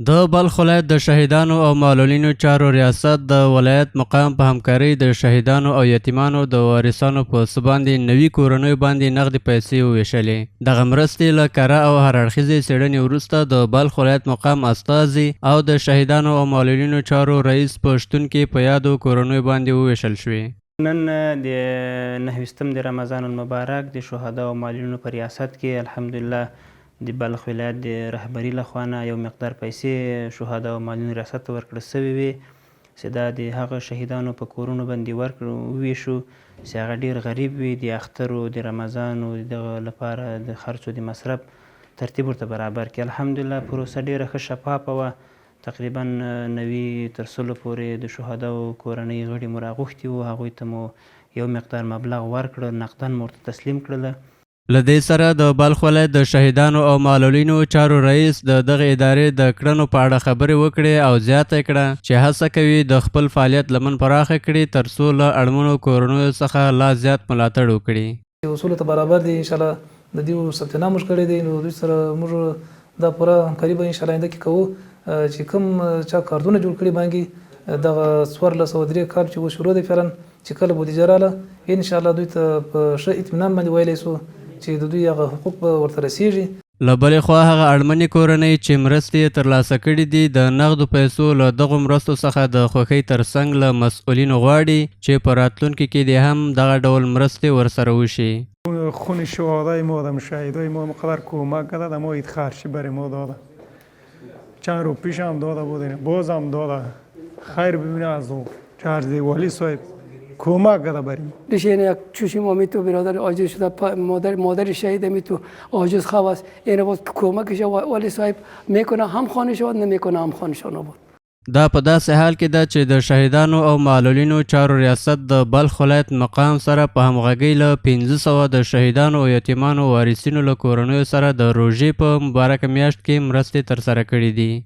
د بلخ ولایت د شهیدانو او معلولینو چارو ریاست د ولایت مقام په همکارۍ د شهیدانو او یتیمانو د وارثانو په څه باندې نوي کورنیو باندې نغدې پیسې وویشلې. دغه مرستې له کره او هراړخیزې څېړنې وروسته د بلخ ولایت مقام استازي او د شهیدانو او معلولینو چارو رئیس په شتون کې په یادو کورنیو باندې وویشل شوې. نن د 9 د رمضان المبارک د شهدا او معلولینو په ریاست کې الحمدلله د بلخ ولایت د رهبري لخوا نه یو مقدار پیسې شهدا او معلولینو ریاست ته ورکړل سوي وې چې دا د هغه شهیدانو په کورونو باندې وویشو چې هغه ډېر غریب وي، د اخترو د رمضان او دغه لپاره د خرڅو د مصرف ترتیب ورته برابر کړي. الحمدلله پروسه ډېره ښه شفافه وه. تقریبا 90 تر 100 پورې د شهداو کورنۍ غړي مو راغوښتي وو، هغوی ته مو یو مقدار مبلغ ورکړل، نقداً مو ورته تسلیم کړله. له دې سره د بلخ ولایت د شهیدانو او معلولینو چارو رئیس د دغه ادارې د کړنو په اړه خبرې وکړې او زیاته کړه چې هڅه کوي د خپل فعالیت لمن پراخه کړي ترڅو له اړمنو کورنیو څخه لا زیات ملاتړ وکړي. اصولو ته برابر دي، انشاءالله د دې ثبت نام موږ کړی دی، نو دوی سره موږ دا پوره همکاري به انشاءالله آینده کې کوو چې کوم چا کارتونه جوړ کړي باندې دغه 1403 کال چې وشروع دی فعلا چې کله بودیجه راله انشاءالله دوی ته په ښه اطمینان باندې ویلی سو چې د دوی هغه حقوق به ورته رسیږي. له بلې خوا هغه اړمنې کورنۍ چې مرستې ترلاسه کړي دي د نغدو پیسو له دغو مرستو څخه د خوښۍ ترڅنګ له مسؤلینو غواړي چې په راتلونکي کې دې هم دغه ډول مرستې ورسره وشي. خون شهدای ما و مشاهدای ما مقدار کمک کرده، ما خرچی برای ما داده، چند رو پیش هم داده بودیم، باز هم داده، خیر ببینه از او چارز والی صاحب کمک کرده بریم. این یک چوشیم می تو برادر عاجز شده، مادر شهید می تو عاجز خواست، این باز کمکش والی صاحب میکنه، هم خانشان نمیکنه هم خانشان بود. دا په داسې حال کې ده چې د شهیدانو او معلولینو چارو ریاست د بلخ ولایت مقام سره په همغږۍ له 1500 د شهیدانو او یتیمانو وارثینو له کورنیو سره د روژې په مبارکه میاشت کې مرستې ترسره کړي دي.